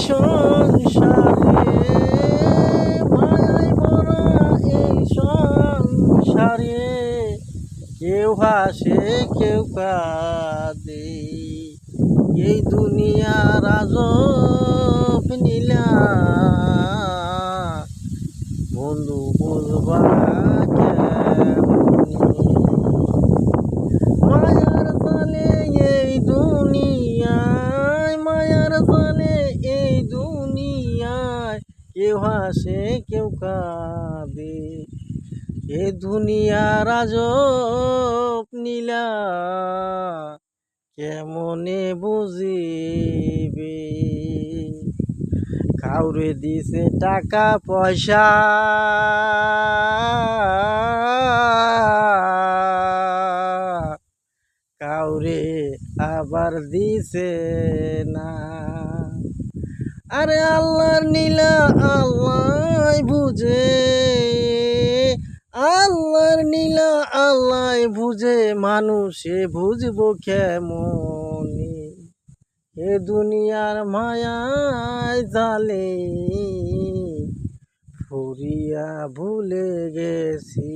সংসারে, মায়ায় ভরা এই সংসারে, কেউ হাসে কেউ কাঁদে, এই দুনিয়ার আজব নীলা, বন্ধু বুঝবা মায়ার জালে এই দুনিয়ায়, মায়ার জালে এই দুনিয়ায়, কেউ হাসে কেউ কাঁদে, এ দুনিয়ার আজব নীলা, কেমনে বুঝিবে। কাউরে দিছে টাকা পয়সা, কাউরে আবার দিছে না। আরে আল্লাহর নীলা আল্লাহ বুঝে, আল্লাহর নীলা আল্লাহ বুঝে, মানুষে বুঝবো কেমনে, এ দুনিয়ার মায়ায় জালে ফুরিয়া ভুলে গেছি।